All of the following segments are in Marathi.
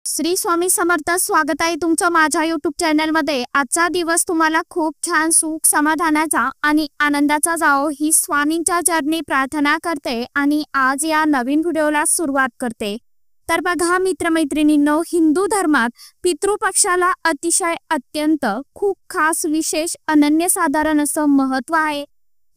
श्री स्वामी समर्थ. स्वागत आहे तुमचं माझ्या YouTube चॅनल मध्ये. आजचा दिवस तुम्हाला खूप छान सुख समाधानाचा आणि आनंदाचा जावो ही स्वामींच्या चरणी प्रार्थना करते आणि आज या नवीन व्हिडिओला सुरुवात करते. तर बघा मित्रमैत्रिणींनो, हिंदू धर्मात पितृपक्षाला अतिशय अत्यंत खूप खास विशेष अनन्यसाधारण असं महत्त्व आहे.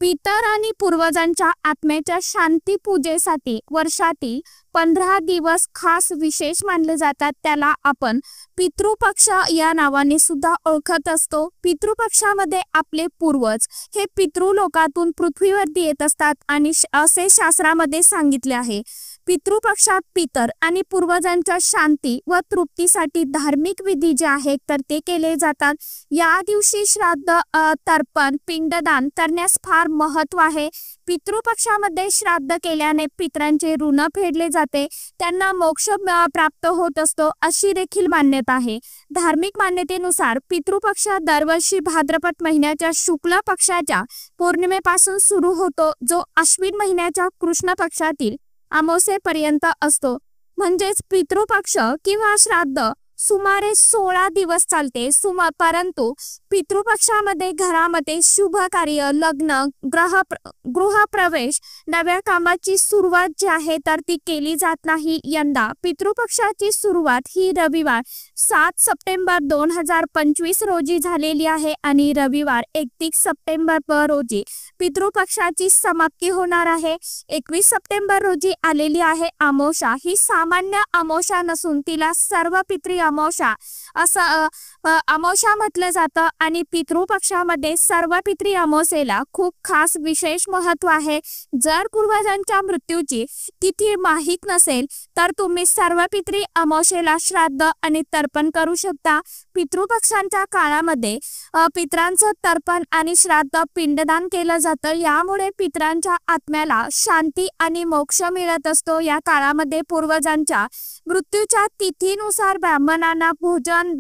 पितर आणि पूर्वजांच्या आत्म्याच्या शांती पूजेसाठी वर्षातील 15 दिवस खास विशेष मानले जातात. त्याला आपण पितृपक्ष या नावाने सुद्धा ओळखत असतो. पितृपक्षामध्ये आपले पूर्वज हे पितृलोकातून पृथ्वीवरती येत असतात आणि असे शास्त्रामध्ये सांगितले आहे. पितृपक्षात पितर आणि पूर्वजांच्या शांती व तृप्तीसाठी धार्मिक विधी जे आहेत तर ते केले जातात. या दिवशी श्राद्ध, तर्पण, पिंडदान करण्यास फार महत्त्व आहे. पितृपक्षामध्ये श्राद्ध केल्याने पितरांचे ऋण फेडले जाते, त्यांना मोक्ष प्राप्त होत असतो अशी देखील मान्यता आहे. धार्मिक मान्यतेनुसार पितृपक्ष दरवर्षी भाद्रपद महिन्याच्या शुक्ल पक्षाच्या पौर्णिमेपासून सुरू होतो, जो अश्विन महिन्याच्या कृष्ण पक्षातील अमावस्येपर्यंत असतो. म्हणजेच पितृपक्ष किंवा श्राद्ध सुमारे 16 दिवस चालते. परंतु पितृपक्षामध्ये घरामध्ये शुभ कार्य, लग्न, गृहप्रवेश, नव्या कामाची सुरुवात जी आहे तर ती केली जात नाही. यंदा पितृपक्षाची सुरुवात ही रविवार 7 सप्टेंबर 2025 रोजी झालेली आहे आणि रविवार 31 सप्टेंबर रोजी पितृपक्षाची समाप्ती होणार आहे. 21 सप्टेंबर रोजी आलेली आहे अमावस्या. ही सामान्य अमावस्या नसून तिला सर्व पितृ अमावस्या असं अमावस्या म्हटलं जातं आणि पितृपक्षामध्ये सर्व पितृ अमावस्येला खूप खास विशेष महत्त्व आहे. जर पूर्वजांच्या मृत्यूची तिथी माहीत नसेल तर तुम्ही सर्व पितृ अमावस्येला श्राद्ध आणि तर्पण करू शकता. पितृपक्षांच्या काळामध्ये पितरांचं तर्पण आणि श्राद्ध, पिंडदान केलं जातं. यामुळे पितरांच्या आत्म्याला शांती आणि मोक्ष मिळत असतो. या काळामध्ये पूर्वजांच्या मृत्यूच्या तिथीनुसार ब्राह्मणांना भोजन,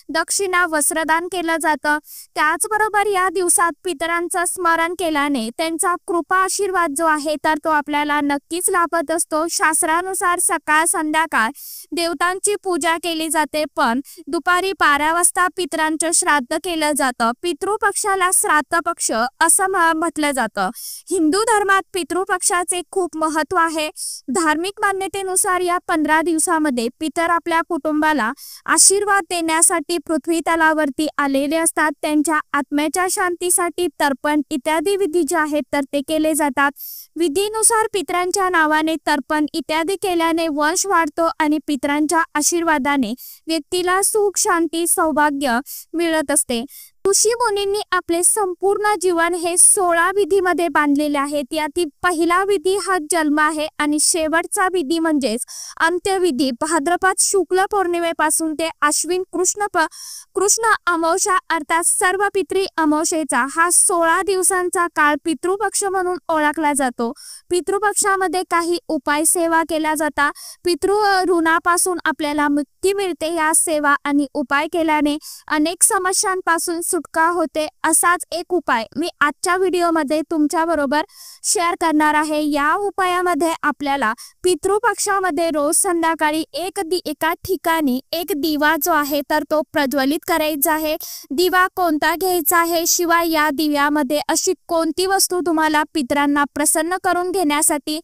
दक्षिणा, वस्त्रदान केलं जातं. त्याचबरोबर या दिवसात पितरांचं स्मरण केल्याने त्यांचा कृपा आशीर्वाद जो आहे तर तो आपल्याला नक्कीच लाभत असतो. शास्त्रानुसार सकाळ संध्याकाळ देवतांची पूजा केली जाते, पण दुपारी 12 वाजता पितरांचं श्राद्ध केलं जातं. पितृपक्षाला श्राद्ध पक्ष असं म्हटलं जातं. हिंदू धर्मात पितृपक्षाचे खूप महत्त्व आहे. धार्मिक मान्यतेनुसार या 15 दिवसामध्ये पितर आपल्या कुटुंबाला आशीर्वाद देण्यासाठी पृथ्वी तलावरती आलेले असतात. त्यांच्या आत्म्याच्या शांतीसाठी तर्पण इत्यादी विधी जे आहेत तर ते केले जातात. विधीनुसार पितरांच्या नावाने तर्पण इत्यादी केल्याने वंश वाढतो आणि पितरांच्या आशीर्वादाने व्यक्तीला सुख, शांती, सौभाग्य मिळत असते. ऋषी मुनींनी आपले संपूर्ण जीवन हे 16 विधीमध्ये बांधलेले आहे. यातील पहिला विधी हा जन्म आहे आणि शेवटचा विधी म्हणजेच अंत्यविधी भाद्रपद शुक्ल पौर्णिमेपासून ते अश्विन कृष्ण अमावस्या अर्थात सर्व पितृ अमावस्येचा हा 16 दिवसांचा काळ पितृपक्ष म्हणून ओळखला जातो. पितृपक्षामध्ये काही उपाय सेवा केल्या जातात. पितृ ऋणापासून आपल्याला मुक्ती मिळते. या सेवा आणि उपाय केल्याने अनेक समस्यांपासून सुटका होते. असाच एक उपाय मी आजच्या व्हिडिओमध्ये तुमच्या बरोबर शेअर करणार आहे. या उपायामध्ये आपल्याला पितृपक्षामध्ये रोज संध्याकाळी एका ठिकाणी एक दिवा जो आहे तर तो प्रज्वलित करायचा आहे. दिवा कोणता घ्यायचा आहे, शिवाय या दिव्यामध्ये अशी कोणती वस्तू तुम्हाला पितरांना प्रसन्न करून घेण्यासाठी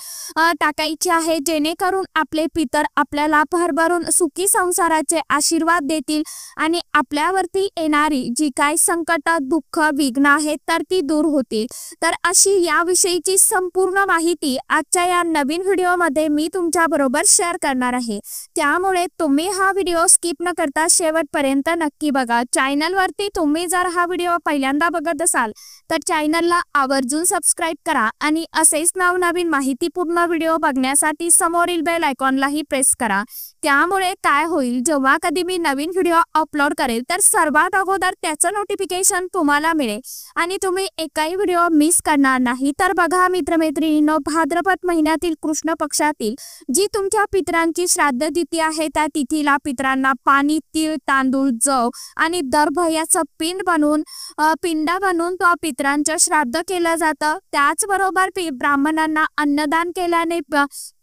टाकायची आहे, जेणेकरून आपले पितर आपल्याला भरभरून सुखी संसाराचे आशीर्वाद देतील आणि आपल्यावरती येणारी जी काय संकट, दुःख, विघ्न आहेत तर ती दूर होतील. तर अशी याविषयीची संपूर्ण माहिती आजच्या या नवीन व्हिडिओमध्ये मी तुमच्या बरोबर शेअर करणार आहे. त्यामुळे तुम्ही हा व्हिडिओ स्किप न करता शेवटपर्यंत नक्की बघा. चॅनलवरती तुम्ही जर हा व्हिडिओ पहिल्यांदा बघत असाल तर चॅनलला आवर्जून सबस्क्राईब करा आणि असेच नवनवीन माहितीपूर्ण व्हिडिओ बघण्यासाठी समोरील बेल आयकॉनलाही प्रेस करा. त्यामुळे काय होईल, जेव्हा कधी मी नवीन व्हिडिओ अपलोड करेल तर सर्वात अगोदर त्याचं नोटिफिकेशन तुम्हाला मिळेल आणि तुम्ही एकही व्हिडिओ मिस करणार नाही. तर बघा मित्रमैत्रिणींनो, भाद्रपद महिन्यातील कृष्ण पक्षातील जी तुमच्या पितरांची श्राद्ध तिथी आहे त्या तिथीला पितरांना पाणी, तीळ, तांदूळ, जव आणि दर्भ याचं पिंड बनवून तो पितरांचं श्राद्ध केलं जातं. त्याचबरोबर ब्राह्मणांना अन्नदान केल्याने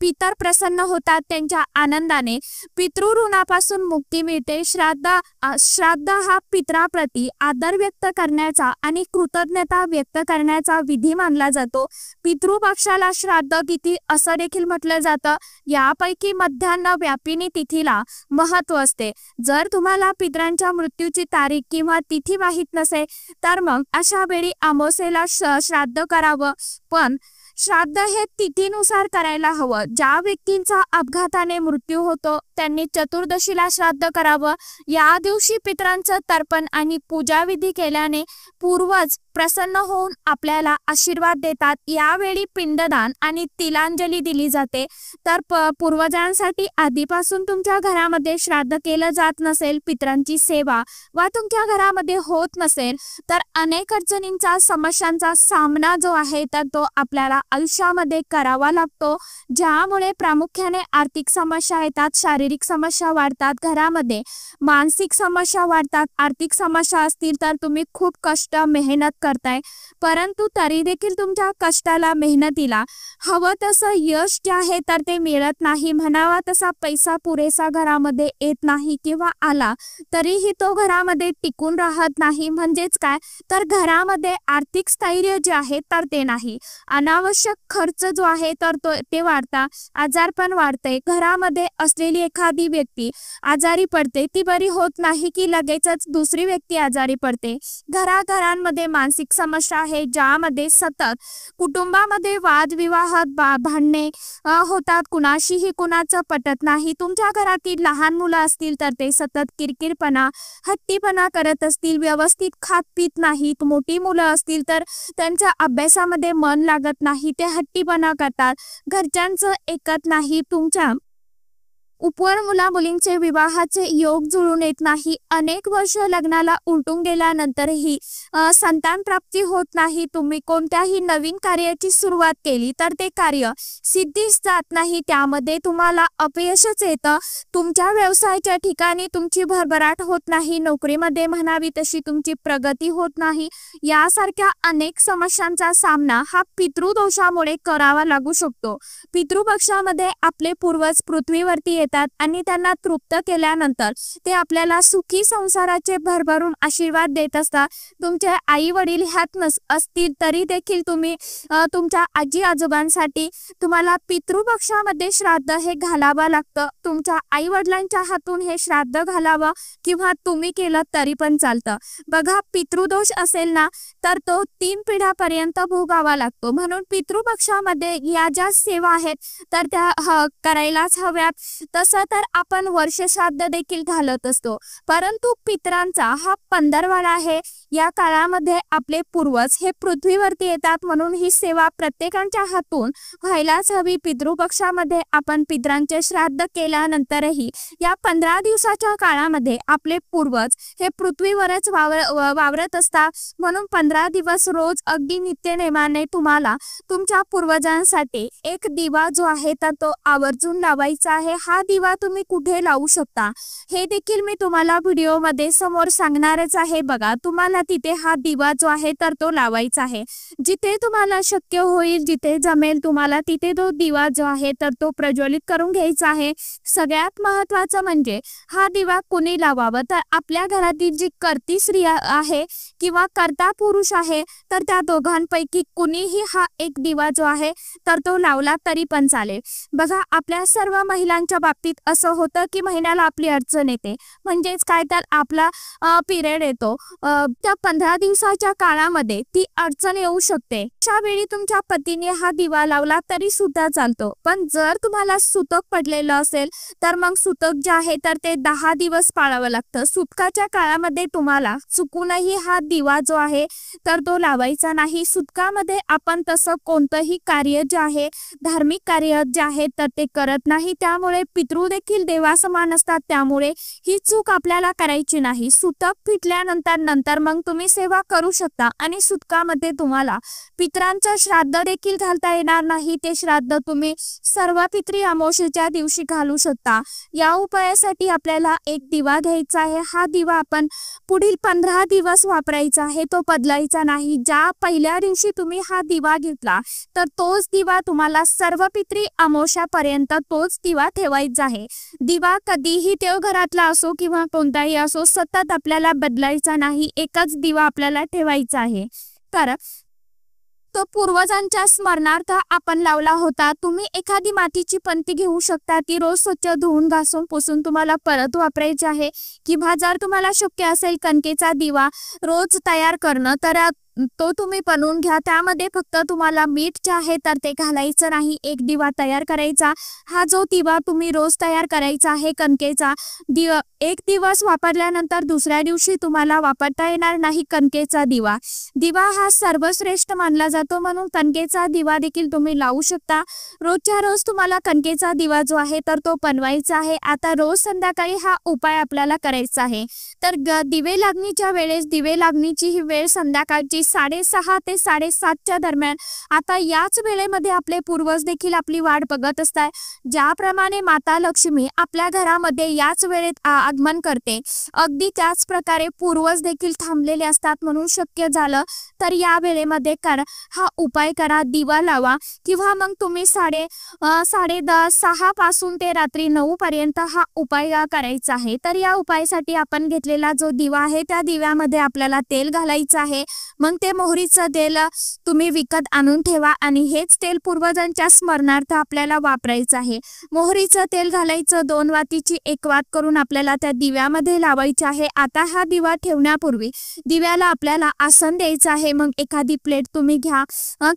पितर प्रसन्न होतात. त्यांच्या आनंदाने पितृ ऋणापासून मुक्ती मिळते। श्राद्ध हा पितराप्रती आदर व्यक्त करण्याचा आणि कृतज्ञता व्यक्त करण्याचा विधी मानला जातो। पितृपक्षाला श्राद्ध तिथी असं देखील म्हटलं जातं। यापैकी मध्यान्ह व्यापिनी तिथीला महत्त्व असते। जर तुम्हाला पितरांच्या मृत्यूची तारीख किंवा तिथी माहीत नसेल तर मग अशा वेळी अमावस्येला श्राद्ध करावं, पण श्राद्ध हे तिथीनुसार करायला हवं। ज्या व्यक्तींचा अपघाताने मृत्यू होतो त्यांनी चतुर्दशीला श्राद्ध करावं। या दिवशी पितरांचं तर्पण आणि पूजाविधी केल्याने पूर्वज प्रसन्न होऊन आपल्याला आशीर्वाद देतात। यावेळी पिंडदान आणि तिलांजली दिली जाते। तर पूर्वजांसाठी आधीपासून तुमच्या घरामध्ये श्राद्ध केलं जात नसेल, पितरांची सेवा वा तुमच्या घरामध्ये होत नसेल तर अनेक अडचणींचा समस्यांचा सामना जो आहे तर तो आपल्याला आयुष्यामध्ये करावा लागतो, ज्यामुळे प्रामुख्याने आर्थिक समस्या येतात, शारीरिक समस्या वाढतात, घरामध्ये मानसिक समस्या वाढतात। आर्थिक समस्या असतील तर तुम्ही खूप कष्ट मेहनत करताय, परंतु तरी देखील तुमच्या कष्टाला मेहनतीला हवं तसं यश जे आहे तर ते मिळत नाही, म्हणावा तसा पैसा पुरेसा घरामध्ये येत नाही किंवा आला तरीही तो घरामध्ये टिकून राहत नाही। म्हणजेच काय तर घरामध्ये आर्थिक स्थैर्य जे आहे तर ते नाही, अनावश्यक खर्च जो आहे तर ते वाढता, आजारपण वाढते। घरामध्ये असलेली एखादी व्यक्ती आजारी पडते, ती बरी होत नाही की लगेचच दुसरी व्यक्ती आजारी पडते। घराघरांमध्ये मानसिक समस्या आहे, ज्यामध्ये सतत कुटुंबामध्ये वादविवाद भांडणे होतात, कुणाशीही कुणाचं पटत नाही। तुमच्या घरातील लहान मुलं असतील तर ते सतत किरकिरपणा हट्टीपणा करत असतील, व्यवस्थित खात पीत नाहीत। मोठी मुलं असतील तर त्यांच्या अभ्यासामध्ये मन लागत नाही, ते हट्टीपणा करतात, घरच्यांचं ऐकत नाही। तुमच्या उपवर मुला मुलींचे विवाहाचे योग जुळून येत नाही, अनेक वर्ष लग्नाला उलटून गेल्यानंतरही संतान प्राप्ती होत नाही। तुम्ही कोणत्याही नवीन कार्याची सुरुवात केली तर ते कार्य सिद्धीस जात नाही, त्यामध्ये तुम्हाला अपयशच येतं। तुमच्या व्यवसायाच्या ठिकाणी तुमची भरभराट होत नाही, नोकरीमध्ये म्हणावी तशी तुमची प्रगती होत नाही। यासारख्या अनेक समस्यांचा सामना हा पितृदोषामुळे करावा लागू शकतो। पितृपक्षामध्ये आपले पूर्वज पृथ्वीवरती आणि त्यांना तृप्त केल्यानंतर ते आपल्याला सुखी संसाराचे भरभरून आशीर्वाद देत असतात। तुमचे आई वडील ह्यात असतील तरी देखील तुम्ही तुमच्या आजी आजोबांसाठी तुम्हाला पितृपक्षामध्ये श्राद्ध हे घालावं लागतं। तुमच्या आई वडिलांच्या हातून हे श्राद्ध घालावं किंवा तुम्ही केलं तरी पण चालतं। बघा, पितृदोष असेल ना तर तो 3 पिढ्यापर्यंत भोगावा लागतो, म्हणून पितृपक्षामध्ये या ज्या सेवा आहेत तर त्या करायलाच हव्यात। तसं तर आपण वर्ष श्राद्ध देखील घालत असतो, परंतु पितरांचा हा 15वाडा आहे। या काळामध्ये आपले पूर्वज हे पृथ्वीवरती येतात, म्हणून ही सेवा प्रत्येकाच्या हातून व्हायलाच हवी। पितृपक्षामध्ये आपण पितरांचे श्राद्ध केल्यानंतरही या 15 दिवसाच्या काळामध्ये आपले पूर्वज हे पृथ्वीवरच वावरत असतात, म्हणून 15 दिवस रोज अगदी नित्यनेमाने तुम्हाला तुमच्या पूर्वजांसाठी एक दिवा जो आहे तर तो आवर्जून लावायचा आहे। हा दिवा तुम्ही कुठे लावू शकता हे देखील मी तुम्हाला व्हिडिओमध्ये समोर सांगणारच आहे। बघा, तुम्हाला तिथे हा दिवा जो आहे तर तो लावायचा आहे, जिथे तुम्हाला शक्य होईल, जिथे जमेल तुम्हाला तिथे तो दिवा जो आहे तर तो प्रज्वलित करून घ्यायचा आहे। सगळ्यात महत्त्वाचं म्हणजे हा दिवा कोणी लावावा तर आपल्या घरातील जी कर्ती स्त्री आहे किंवा कर्ता पुरुष आहे तर त्या दोघांपैकी कुणीही हा एक दिवा जो आहे तर तो लावला तरी पण चालेल। बघा, आपल्या सर्व महिलांच्या बाबतीत असं होतं की महिन्याला आपली अडचण येते, म्हणजेच काय तर आपला पिरियड येतो, त्या 15 दिवसाच्या काळामध्ये ती अडचण येऊ शकते। अशा वेळी तुमच्या पतीने हा दिवा लावला तरी सुद्धा चालतो, पण जर तुम्हाला सुतक पडलेलं असेल तर मग सुतक जे आहे तर ते 10 दिवस पाळावं लागतं। सुतकाच्या काळामध्ये तुम्हाला चुकूनही हा दिवा जो आहे तर तो लावायचा नाही। सुतकामध्ये आपण तसं कोणतंही कार्य जे आहे, धार्मिक कार्य जे आहे तर ते करत नाही, त्यामुळे पितृ देखील देवासमान असतात, त्यामुळे ही चूक आपल्याला करायची नाही। सुतक फिटल्यानंतर मग तुम्ही सेवा करू शकता आणि सुतकामध्ये तुम्हाला पितरांचं श्राद्ध देखील घालता येणार नाही, ते श्राद्ध तुम्ही सर्व पितरी अमावस्येच्या दिवशी घालू शकता। या उपायासाठी आपल्याला एक दिवा घ्यायचा आहे। हा दिवा आपण पुढील 15 दिवस वापरायचा आहे, तो बदलायचा नाही। ज्या पहिल्या दिवशी तुम्ही हा दिवा घेतला तर तोच दिवा तुम्हाला सर्व पितरी अमावस्यापर्यंत तोच दिवा ठेवायचा ठेवायचा आहे। दिवा कधीही देवघरातला असो किंवा कोणताही असो सतत आपल्याला बदलायचा नाही, एकच दिवा आपल्याला ठेवायचा आहे। तर तो पूर्वजांच्या स्मरणार्थ आपण लावला होता। तुम्ही एखादी मातीची पंती घेऊ शकता, ती रोज स्वच्छ धुवून घासून पुसून तुम्हाला परत वापरायची आहे। किंवा जर तुम्हाला शक्य असेल कणकेचा दिवा रोज तयार करणं तर तो तुम्ही बनवून घ्या। त्यामध्ये फक्त तुम्हाला मीठ जे आहे तर ते घालायचं नाही, एक दिवा तयार करायचा। हा जो दिवा तुम्ही रोज तयार करायचा आहे कणकेचा एक दिवस वापरल्यानंतर दुसऱ्या दिवशी तुम्हाला वापरता येणार नाही कणकेचा दिवा। दिवा हा सर्वश्रेष्ठ मानला जातो, म्हणून कणकेचा दिवा देखील तुम्ही लावू शकता। रोजच्या रोज तुम्हाला कणकेचा दिवा जो आहे तर तो बनवायचा आहे। आता रोज संध्याकाळी हा उपाय आपल्याला करायचा आहे। तर दिवे लागणीच्या वेळेस दिवे लागणीची ही वेळ संध्याकाळची 6:30 ते 7:30च्या दरम्यान। आता याच वेळेमध्ये आपले पूर्वज देखील आपली वाट बघत असतात। ज्याप्रमाणे माता लक्ष्मी आपल्या घरामध्ये याच वेळेत आगमन करते, अगदी त्याच प्रकारे पूर्वज देखील थांबलेले असतात। म्हणून शक्य झालं तर या वेळेमध्ये हा उपाय करा, दिवा लावा। किंवा मग तुम्ही 6:30 पासून ते रात्री 9 पर्यंत हा उपाय करायचा आहे। तर या उपायासाठी आपण घेतलेला जो दिवा आहे त्या दिव्यामध्ये आपल्याला तेल घालायचं आहे। मग ते मोहरीचं तेल तुम्ही विकत आणून ठेवा आणि हेच तेल पूर्वजांच्या स्मरणार्थ आपल्याला वापरायचं आहे। मोहरीचं तेल घालायचं, 2 वातीची 1 वात करून आपल्याला त्या दिव्यामध्ये लावायचे आहे। आता हा दिवा ठेवण्यापूर्वी दिव्याला आपल्याला आसन द्यायचं आहे। मग एखादी प्लेट तुम्ही घ्या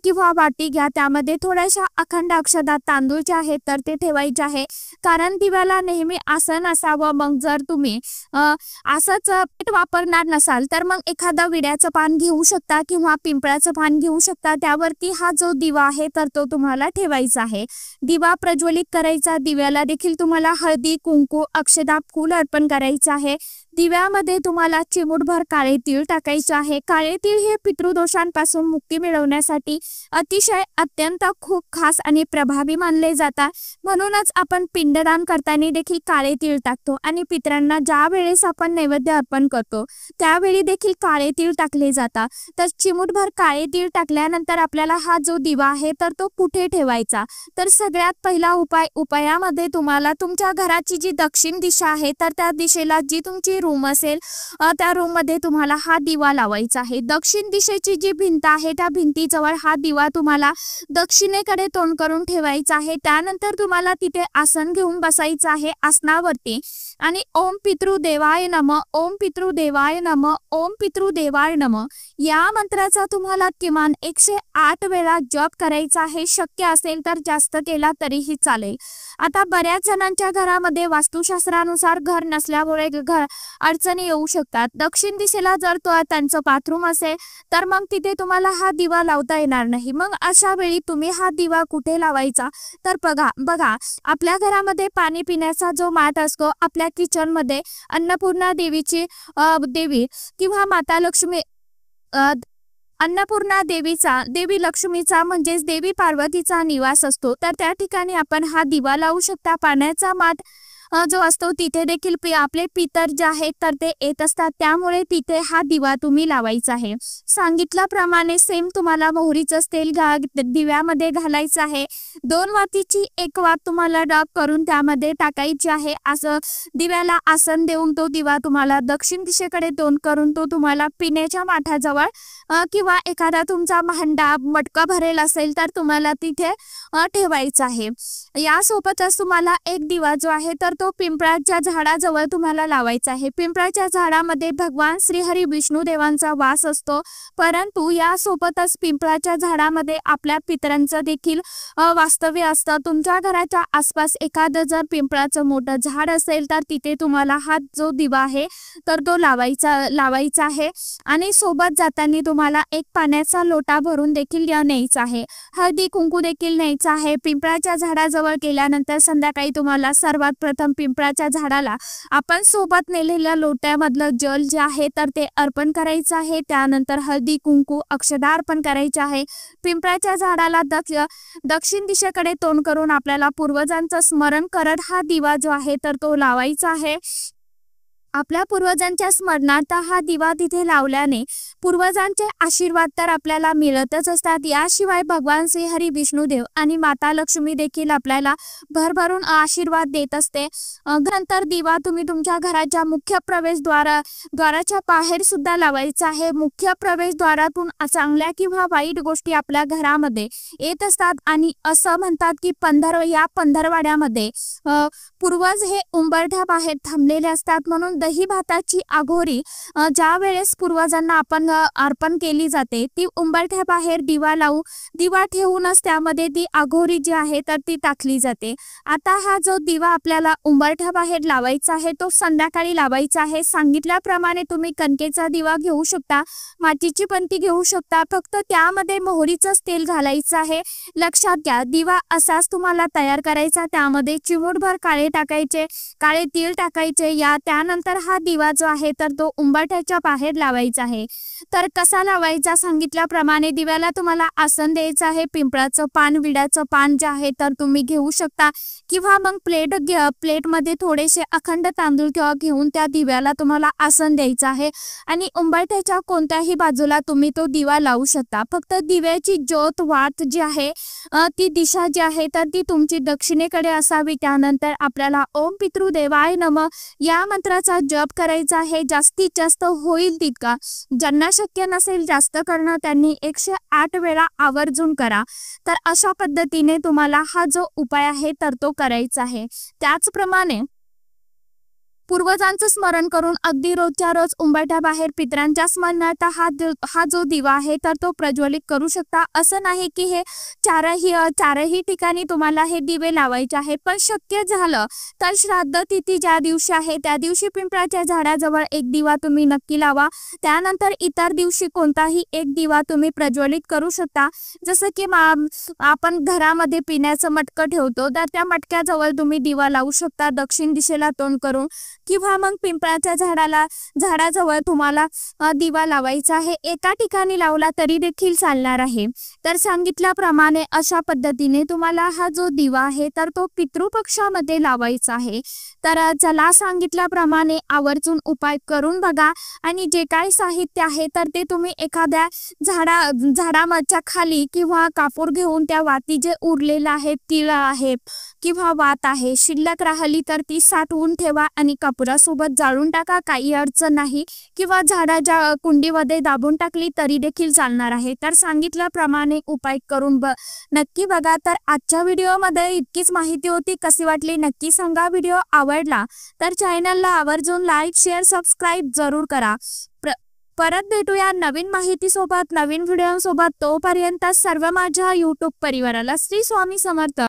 किंवा वाटी घ्या, त्यामध्ये थोड्याशा अखंड अक्षता तांदूळ जे आहेत तर ते ठेवायचे आहे, कारण दिव्याला नेहमी आसन असावं। मग जर तुम्ही असंच प्लेट वापरणार नसाल तर मग एखादा विड्याचं पान घेऊ शकता किंवा पिंपळाचं पान घेऊ शकता, त्यावरती हा जो दिवा आहे तर तो तुम्हाला ठेवायचा आहे। दिवा प्रज्वलित करायचा, दिव्याला देखील तुम्हाला हळदी कुंकू अक्षता फूल अर्पण करायचं आहे। दिव्यामध्ये तुम्हाला चिमूटभर काळे तीळ टाकायचे आहे। काळे तीळ हे पितृदोषांपासून मुक्ती मिळवण्यासाठी अतिशय अत्यंत खूप खास आणि प्रभावी मानले जातात, म्हणूनच आपण पिंडदान करताना देखील काळे तीळ टाकतो आणि पितरांना ज्या वेळेस आपण नैवेद्य अर्पण करतो त्यावेळी देखील काळे तीळ टाकले जातात। तर चिमूटभर काळे तीळ टाकल्यानंतर आपल्याला हा जो दिवा आहे तर तो कुठे ठेवायचा, तर सगळ्यात पहिला उपायामध्ये तुम्हाला तुमच्या घराची जी दक्षिण दिशा आहे तर त्या दिशेला जी तुमची रूम असेल त्या रूम मध्ये तुम्हाला हा दिवा लावायचा आहे। दक्षिण दिशेची जी भिंत आहे त्या भिंतीजवळ हा दिवा तुम्हाला दक्षिणेकडे तोंड करून ठेवायचा आहे। त्यानंतर तुम्हाला तिथे आसन घेऊन बसायचं आहे आसनावरती आणि ओम पितृदेवाय नमः, ओम पितृदेवाय नमः, ओम पितृदेवाय नमः या मंत्राचा तुम्हाला किमान 108 वेळा जप करायचा आहे। शक्य असेल तर जास्त केला तरीही चालेल। आता बऱ्याच जणांच्या घरामध्ये वास्तुशास्त्रानुसार घर नसल्यामुळे अडचणी येऊ शकतात। दक्षिण दिशेला जर त्यांचं बाथरूम असेल तर मग तिथे तुम्हाला हा दिवा लावता येणार नाही। मग अशा वेळी तुम्ही हा दिवा कुठे लावायचा, तर बघा आपल्या घरामध्ये पाणी पिण्याचा जो माठ असतो, आपल्या किचन मध्ये अन्नपूर्णा देवी किंवा माता लक्ष्मी अन्नपूर्णा देवी लक्ष्मीचा म्हणजेच देवी पार्वतीचा निवास असतो, तर त्या ठिकाणी आपण हा दिवा लावू शकता। पाण्याचा माठ जो असतो तिथे देखील आपले पितर जे आहेत तर ते येत असतात, त्यामुळे तिथे हा दिवा तुम्ही लावायचा आहे। सांगितल्याप्रमाणे सेम तुम्हाला मोहरीचं तेल दिव्यामध्ये घालायचं आहे। 2 वातीची 1 वात तुम्हाला डाब करून त्यामध्ये टाकायची आहे। असं दिव्याला आसन देऊन तो दिवा तुम्हाला दक्षिण दिशेकडे तोंड करून तो तुम्हाला पिण्याच्या माठाजवळ किंवा एखादा तुमचा भांडा मटका भरेल असेल तर तुम्हाला तिथे ठेवायचा आहे। यासोबतच तुम्हाला एक दिवा जो आहे तर तो पिंपळाच्या झाडाजवळ तुम्हाला लावायचा आहे। पिंपळाच्या झाडामध्ये भगवान श्रीहरी विष्णू देवांचा वास असतो, परंतु यासोबतच पिंपळाच्या झाडामध्ये आपल्या पितरांचं देखील वास्तव्य असतं। तुमच्या घराच्या आसपास एखादं जर पिंपळाचं मोठं झाड असेल तर तिथे तुम्हाला हा जो दिवा आहे तर तो लावायचा आहे आणि सोबत जाताना तुम्हाला एक पाण्याचा लोटा भरून देखील न्यायचा आहे। हळदी कुंकू देखील न्यायचा आहे। पिंपळाच्या झाडाजवळ गेल्यानंतर संध्याकाळी तुम्हाला सर्वात प्रथम पिंपळाच्या झाडाला आपण सोबत नेलेल्या लोट्यामधलं जल जे आहे तर ते अर्पण करायचं आहे। त्यानंतर हळदी कुंकू अक्षता अर्पण करायचे आहे। पिंपळाच्या झाडाला दक्षिण दिशेकडे तोंड करून आपल्याला पूर्वजांचं स्मरण करत हा दिवा जो आहे तर तो लावायचा आहे। आपल्या पूर्वजांच्या स्मरणार्थ हा दिवा तिथे लावल्याने पूर्वजांचे आशीर्वाद तर आपल्याला मिळतच असतात। याशिवाय भगवान श्री हरी विष्णुदेव आणि माता लक्ष्मी देखील आपल्याला भरभरून आशीर्वाद देत असते। नंतर दिवा तुम्ही तुमच्या घराच्या मुख्य द्वाराच्या बाहेर सुद्धा लावायचा आहे। मुख्य प्रवेशद्वारातून चांगल्या किंवा वाईट गोष्टी आपल्या घरामध्ये येत असतात आणि असं म्हणतात की पंधरवाड्यामध्ये पूर्वज हे उंबरठ्या बाहेर थांबलेले असतात। म्हणून दही भाताची आघोरी ज्या वेळेस पूर्वजांना आपण अर्पण केली जाते ती उंबरठ्या बाहेर दिवा ठेवूनच त्यामध्ये ती आघोरी जी आहे तर ती टाकली जाते। आता हा जो दिवा आपल्याला उंबरठ्या बाहेर लावायचा आहे तो संध्याकाळी लावायचा आहे। सांगितल्याप्रमाणे तुम्ही कणकेचा दिवा घेऊ शकता, मातीची पणती घेऊ शकता, फक्त त्यामध्ये मोहरीचंच तेल घालायचं आहे। लक्षात घ्या, दिवा असाच तुम्हाला तयार करायचा। त्यामध्ये चिमूटभर काळे तीळ टाकायचे। त्यानंतर हा दिवा जो आहे तर तो उंबरठ्याच्या बाहेर लावायचा आहे। तर कसा लावायचा सांगितल्याप्रमाणे दिव्याला तुम्हाला आसन द्यायचं आहे। पिंपळाचं पान, विड्याचं पान जे आहे तर तुम्ही घेऊ शकता किंवा मग प्लेटमध्ये थोडेसे अखंड तांदूळ घेऊन त्या दिव्याला तुम्हाला आसन द्यायचं आहे आणि उंबरठ्याच्या कोणत्याही बाजूला तुम्ही तो दिवा लावू शकता। फक्त दिव्याची ज्योत वात जी आहे ती दिशा जी आहे तर ती तुमची दक्षिणेकडे असावी। त्यानंतर आपल्याला ओम पितृदेवाय नमः या मंत्राचा जप करायचा आहे। जास्तीत जास्त होईल तितका, ज्यांना शक्य नसेल जास्त करणं त्यांनी 108 वेळा आवर्जून करा। तर अशा पद्धतीने तुम्हाला हा जो उपाय आहे तर तो करायचा आहे। त्याचप्रमाणे पूर्वजांचं स्मरण करून अगदी रोजच्या रोज उंबरठ्या बाहेर पितरांच्या स्मरणार्थ हा जो दिवा आहे तर तो प्रज्वलित करू शकता। असं नाही की हे चारही ठिकाणी तुम्हाला हे दिवे लावायचे आहे, पण शक्य झालं तर श्राद्ध तिथी ज्या दिवशी आहे त्या दिवशी पिंपळाच्या झाडाजवळ एक दिवा तुम्ही नक्की लावा। त्यानंतर इतर दिवशी कोणताही एक दिवा तुम्ही प्रज्वलित करू शकता। जसं की आपण घरामध्ये पिण्याचं मटकं ठेवतो तर त्या मटक्याजवळ तुम्ही दिवा लावू शकता दक्षिण दिशेला तोंड करून, किंवा मग पिंपळाच्या झाडाजवळ तुम्हाला दिवा लावायचा आहे। एका ठिकाणी लावला तरी देखील चालणार आहे। तर सांगितल्याप्रमाणे अशा पद्धतीने तुम्हाला हा जो दिवा आहे तर तो पितृपक्षामध्ये लावायचा आहे। तर चला, सांगितल्याप्रमाणे आवर्जून उपाय करून बघा आणि जे काही साहित्य आहे तर ते तुम्ही एखाद्या झाडाच्या खाली किंवा कापूर घेऊन त्या वाती जे उरलेलं आहे, तीळ आहे किंवा वात आहे शिल्लक राहिली तर ती साठवून ठेवा आणि कापुरासोबत जाळून टाका, काही अडचण नाही। किंवा झाडाच्या कुंडीमध्ये दाबून टाकली तरी देखील चालणार आहे। तर सांगितल्याप्रमाणे उपाय करून नक्की बघा। तर आजच्या व्हिडिओमध्ये इतकीच माहिती होती। कशी वाटली नक्की सांगा। व्हिडिओ आवडला तर चॅनलला आवर्जून लाईक, शेअर, सबस्क्राईब जरूर करा। परत भेटूया नवीन माहितीसोबत, नवीन व्हिडिओसोबत। तोपर्यंत सर्व माझ्या यूट्यूब परिवाराला श्री स्वामी समर्थ।